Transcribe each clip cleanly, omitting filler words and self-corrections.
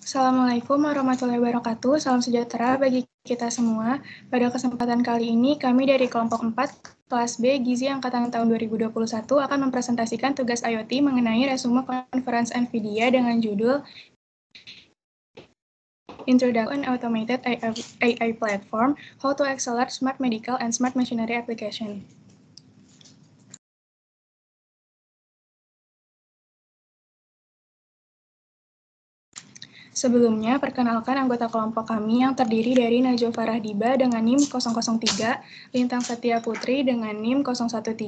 Assalamualaikum warahmatullahi wabarakatuh. Salam sejahtera bagi kita semua. Pada kesempatan kali ini, kami dari kelompok 4, kelas B, Gizi Angkatan tahun 2021 akan mempresentasikan tugas IoT mengenai resume conference NVIDIA dengan judul Introduction Automated AI Platform, How to Accelerate Smart Medical and Smart Machinery Application. Sebelumnya, perkenalkan anggota kelompok kami yang terdiri dari Najwa Farahdiba dengan NIM 003, Lintang Setia Putri dengan NIM 013,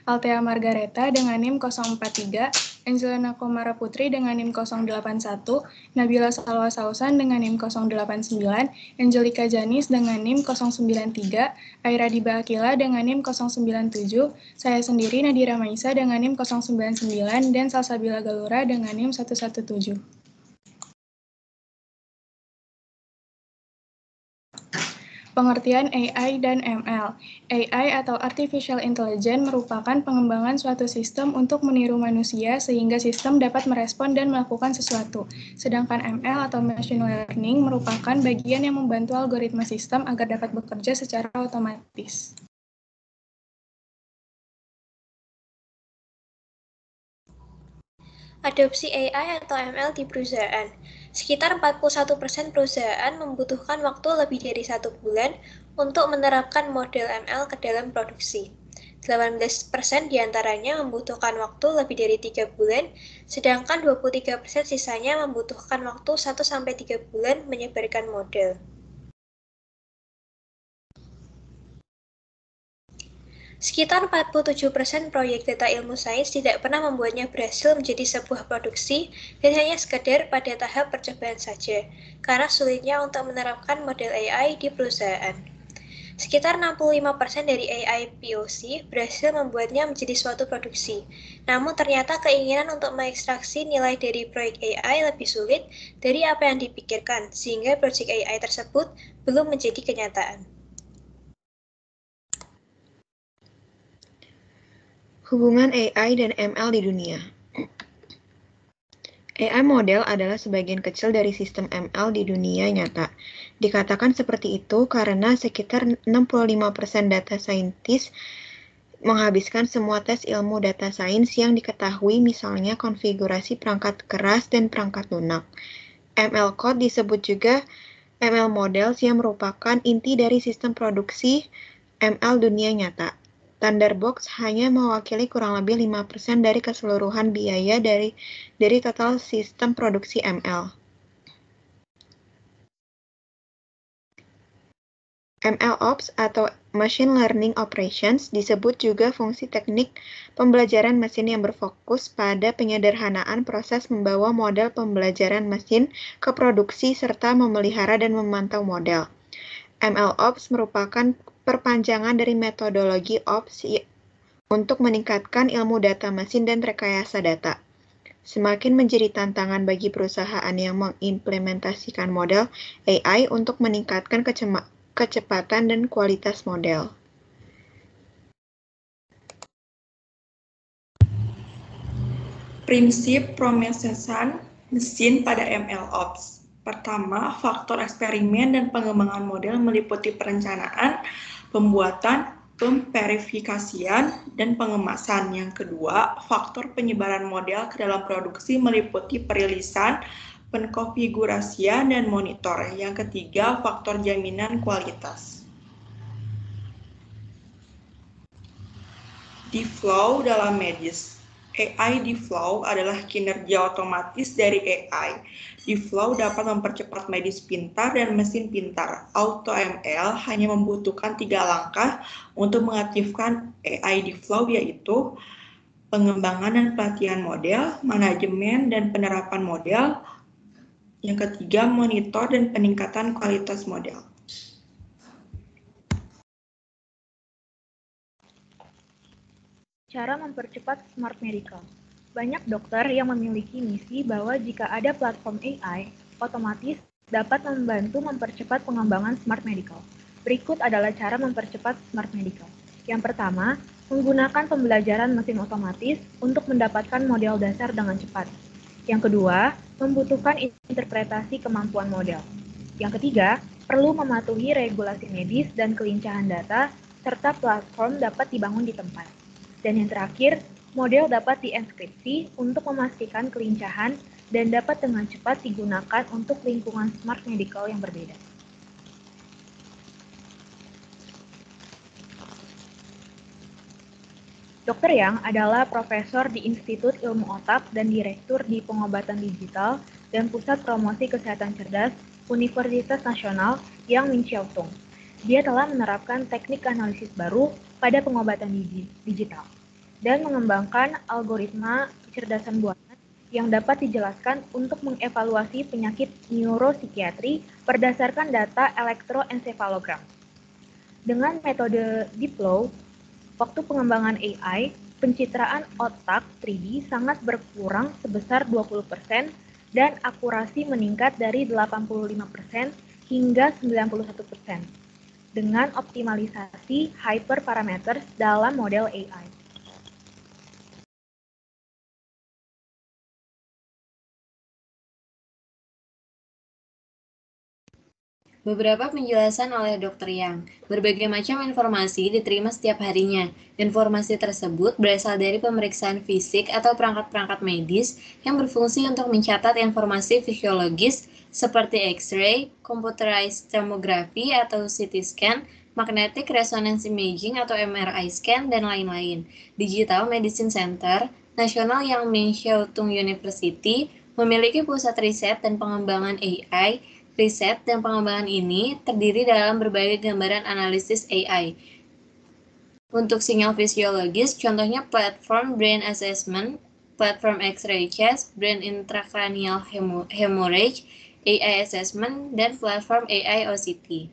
Althea Margareta dengan NIM 043, Angelina Komara Putri dengan NIM 081, Nabila Salwa Sausan dengan NIM 089, Angelika Janis dengan NIM 093, Aira Diba Akila dengan NIM 097, saya sendiri Nadira Maisa dengan NIM 099, dan Salsabila Galura dengan NIM 117. Pengertian AI dan ML. AI atau Artificial Intelligence merupakan pengembangan suatu sistem untuk meniru manusia sehingga sistem dapat merespon dan melakukan sesuatu. Sedangkan ML atau Machine Learning merupakan bagian yang membantu algoritma sistem agar dapat bekerja secara otomatis. Adopsi AI atau ML di perusahaan. Sekitar 41% perusahaan membutuhkan waktu lebih dari 1 bulan untuk menerapkan model ML ke dalam produksi. 18% diantaranya membutuhkan waktu lebih dari 3 bulan, sedangkan 23% sisanya membutuhkan waktu 1-3 bulan menyebarkan model. Sekitar 47% proyek data ilmu sains tidak pernah membuatnya berhasil menjadi sebuah produksi dan hanya sekedar pada tahap percobaan saja, karena sulitnya untuk menerapkan model AI di perusahaan. Sekitar 65% dari AI POC berhasil membuatnya menjadi suatu produksi, namun ternyata keinginan untuk mengekstraksi nilai dari proyek AI lebih sulit dari apa yang dipikirkan, sehingga proyek AI tersebut belum menjadi kenyataan. Hubungan AI dan ML di dunia. AI model adalah sebagian kecil dari sistem ML di dunia nyata. Dikatakan seperti itu karena sekitar 65% data saintis menghabiskan semua tes ilmu data sains yang diketahui, misalnya konfigurasi perangkat keras dan perangkat lunak. ML code disebut juga ML models yang merupakan inti dari sistem produksi ML dunia nyata. Thunderbox hanya mewakili kurang lebih 5% dari keseluruhan biaya dari total sistem produksi ML. MLOps atau Machine Learning Operations disebut juga fungsi teknik pembelajaran mesin yang berfokus pada penyederhanaan proses membawa model pembelajaran mesin ke produksi serta memelihara dan memantau model. MLOps merupakan perpanjangan dari metodologi Ops untuk meningkatkan ilmu data mesin dan rekayasa data. Semakin menjadi tantangan bagi perusahaan yang mengimplementasikan model AI untuk meningkatkan kecepatan dan kualitas model. Prinsip pemrosesan mesin pada MLOps. Pertama, faktor eksperimen dan pengembangan model meliputi perencanaan, pembuatan, pemverifikasian, dan pengemasan. Yang kedua, faktor penyebaran model ke dalam produksi meliputi perilisan, penkonfigurasian, dan monitor. Yang ketiga, faktor jaminan kualitas. D-Flow dalam medis. AI D-Flow adalah kinerja otomatis dari AI. D-Flow dapat mempercepat medis pintar dan mesin pintar. AutoML hanya membutuhkan 3 langkah untuk mengaktifkan AI D-Flow, yaitu pengembangan dan pelatihan model, manajemen dan penerapan model. Yang ketiga, monitor dan peningkatan kualitas model. Cara mempercepat smart medical. Banyak dokter yang memiliki misi bahwa jika ada platform AI, otomatis dapat membantu mempercepat pengembangan smart medical. Berikut adalah cara mempercepat smart medical. Yang pertama, menggunakan pembelajaran mesin otomatis untuk mendapatkan model dasar dengan cepat. Yang kedua, membutuhkan interpretasi kemampuan model. Yang ketiga, perlu mematuhi regulasi medis dan kelincahan data, serta platform dapat dibangun di tempat. Dan yang terakhir, model dapat dienkripsi untuk memastikan kelincahan dan dapat dengan cepat digunakan untuk lingkungan smart medical yang berbeda. Dr. Yang adalah profesor di Institut Ilmu Otak dan direktur di Pengobatan Digital dan Pusat Promosi Kesehatan Cerdas Universitas Nasional Yang Min Chiao Tung. Dia telah menerapkan teknik analisis baru pada pengobatan digital dan mengembangkan algoritma kecerdasan buatan yang dapat dijelaskan untuk mengevaluasi penyakit neuropsikiatri berdasarkan data elektroensefalogram. Dengan metode Deep Flow, waktu pengembangan AI, pencitraan otak 3D sangat berkurang sebesar 20% dan akurasi meningkat dari 85% hingga 91% dengan optimalisasi hyperparameters dalam model AI. Beberapa penjelasan oleh Dr. Yang. Berbagai macam informasi diterima setiap harinya. Informasi tersebut berasal dari pemeriksaan fisik atau perangkat-perangkat medis yang berfungsi untuk mencatat informasi fisiologis seperti X-ray, computerized tomography atau CT scan, magnetic resonance imaging atau MRI scan, dan lain-lain. Digital Medicine Center Nasional Yang Min Chiao Tung University memiliki pusat riset dan pengembangan AI. Riset dan pengembangan ini terdiri dalam berbagai gambaran analisis AI. Untuk sinyal fisiologis, contohnya platform Brain Assessment, platform X-ray Chest, Brain Intracranial Hemorrhage, AI Assessment, dan platform AI OCT.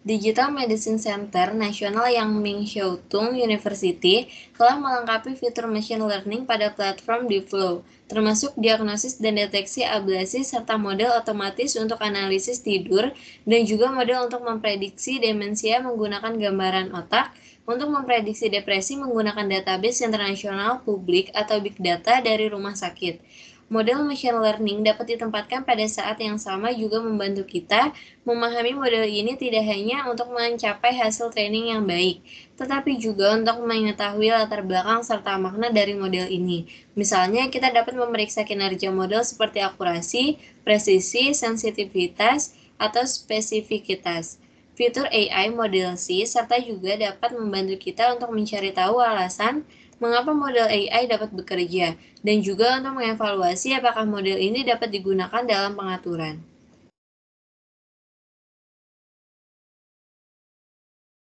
Digital Medicine Center Nasional Yang Min Chiao Tung University telah melengkapi fitur machine learning pada platform Deep Flow, termasuk diagnosis dan deteksi ablasi serta model otomatis untuk analisis tidur dan juga model untuk memprediksi demensia menggunakan gambaran otak, untuk memprediksi depresi menggunakan database internasional publik atau big data dari rumah sakit. Model machine learning dapat ditempatkan pada saat yang sama juga membantu kita memahami model ini tidak hanya untuk mencapai hasil training yang baik, tetapi juga untuk mengetahui latar belakang serta makna dari model ini. Misalnya, kita dapat memeriksa kinerja model seperti akurasi, presisi, sensitivitas, atau spesifikitas. Fitur AI Model C serta juga dapat membantu kita untuk mencari tahu alasan mengapa model AI dapat bekerja, dan juga untuk mengevaluasi apakah model ini dapat digunakan dalam pengaturan.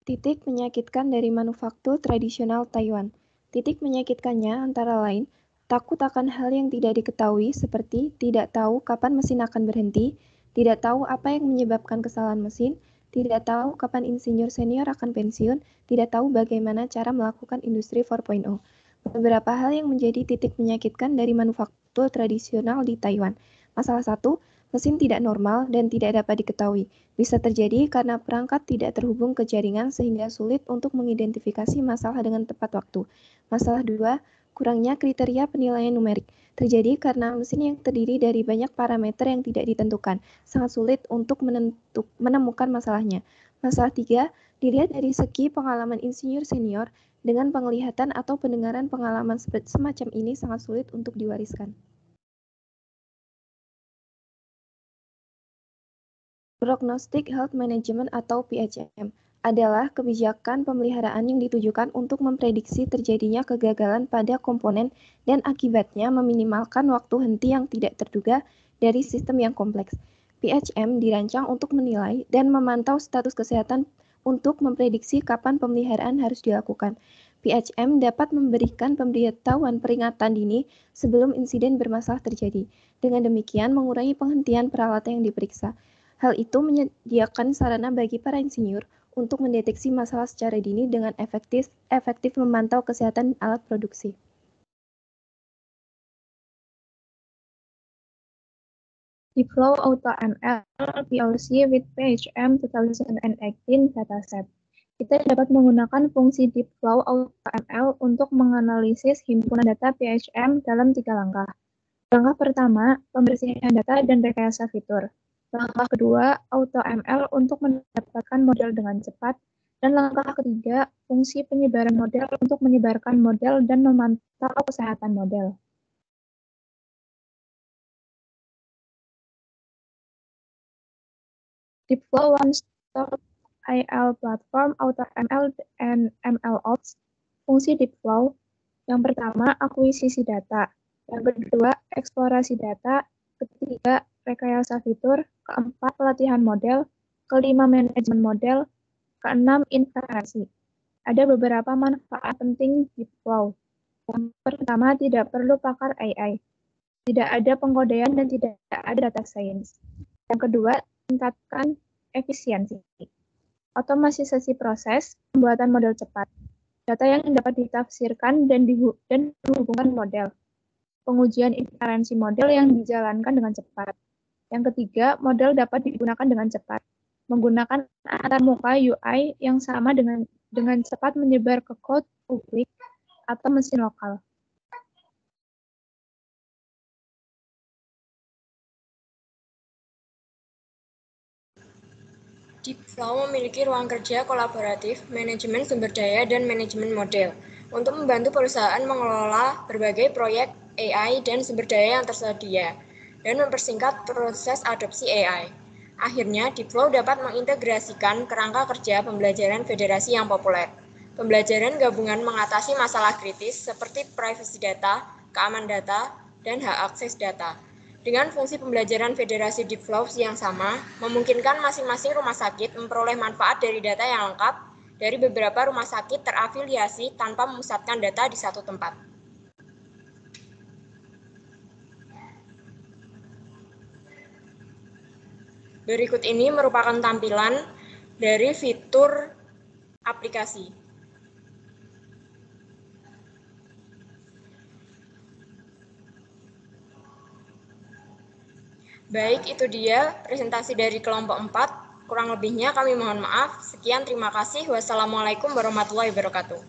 Titik menyakitkan dari manufaktur tradisional Taiwan. Titik menyakitkannya antara lain, takut akan hal yang tidak diketahui seperti tidak tahu kapan mesin akan berhenti, tidak tahu apa yang menyebabkan kesalahan mesin, tidak tahu kapan insinyur senior akan pensiun, tidak tahu bagaimana cara melakukan industri 4.0. Beberapa hal yang menjadi titik menyakitkan dari manufaktur tradisional di Taiwan. Masalah 1, mesin tidak normal dan tidak dapat diketahui. Bisa terjadi karena perangkat tidak terhubung ke jaringan sehingga sulit untuk mengidentifikasi masalah dengan tepat waktu. Masalah 2, kurangnya kriteria penilaian numerik. Terjadi karena mesin yang terdiri dari banyak parameter yang tidak ditentukan, sangat sulit untuk menemukan masalahnya. Masalah 3, dilihat dari segi pengalaman insinyur senior, dengan penglihatan atau pendengaran pengalaman semacam ini sangat sulit untuk diwariskan. Prognostic Health Management atau PHM adalah kebijakan pemeliharaan yang ditujukan untuk memprediksi terjadinya kegagalan pada komponen dan akibatnya meminimalkan waktu henti yang tidak terduga dari sistem yang kompleks. PHM dirancang untuk menilai dan memantau status kesehatan untuk memprediksi kapan pemeliharaan harus dilakukan. PHM dapat memberikan pemberitahuan peringatan dini sebelum insiden bermasalah terjadi. Dengan demikian, mengurangi penghentian peralatan yang diperiksa. Hal itu menyediakan sarana bagi para insinyur untuk mendeteksi masalah secara dini dengan efektif memantau kesehatan alat produksi. Deep Flow AutoML POC with PHM 2018 dataset. Kita dapat menggunakan fungsi Deepflow AutoML untuk menganalisis himpunan data PHM dalam 3 langkah. Langkah pertama, pembersihan data dan rekayasa fitur. Langkah kedua, AutoML untuk mendapatkan model dengan cepat. Dan langkah ketiga, fungsi penyebaran model untuk menyebarkan model dan memantau kesehatan model. Deepflow one-stop IL platform, AutoML, and MLOps. Fungsi Deepflow. Yang pertama, akuisisi data. Yang kedua, eksplorasi data. Ketiga, rekayasa fitur. Keempat, pelatihan model. Kelima, manajemen model. Keenam, inferensi. Ada beberapa manfaat penting Deepflow. Yang pertama, tidak perlu pakar AI. Tidak ada pengkodean dan tidak ada data science. Yang kedua, tingkatkan efisiensi. Otomatisasi proses, pembuatan model cepat. Data yang dapat ditafsirkan dan dihubungkan model. Pengujian inferensi model yang dijalankan dengan cepat. Yang ketiga, model dapat digunakan dengan cepat. Menggunakan antarmuka UI yang sama dengan cepat menyebar ke cloud publik atau mesin lokal. Deepflow memiliki ruang kerja kolaboratif, manajemen sumber daya, dan manajemen model untuk membantu perusahaan mengelola berbagai proyek AI dan sumber daya yang tersedia dan mempersingkat proses adopsi AI. Akhirnya, Deepflow dapat mengintegrasikan kerangka kerja pembelajaran federasi yang populer. Pembelajaran gabungan mengatasi masalah kritis seperti privacy data, keamanan data, dan hak akses data. Dengan fungsi pembelajaran federasi Deepflow yang sama, memungkinkan masing-masing rumah sakit memperoleh manfaat dari data yang lengkap dari beberapa rumah sakit terafiliasi tanpa memusatkan data di satu tempat. Berikut ini merupakan tampilan dari fitur aplikasi. Baik, itu dia presentasi dari kelompok 4. Kurang lebihnya kami mohon maaf. Sekian, terima kasih. Wassalamualaikum warahmatullahi wabarakatuh.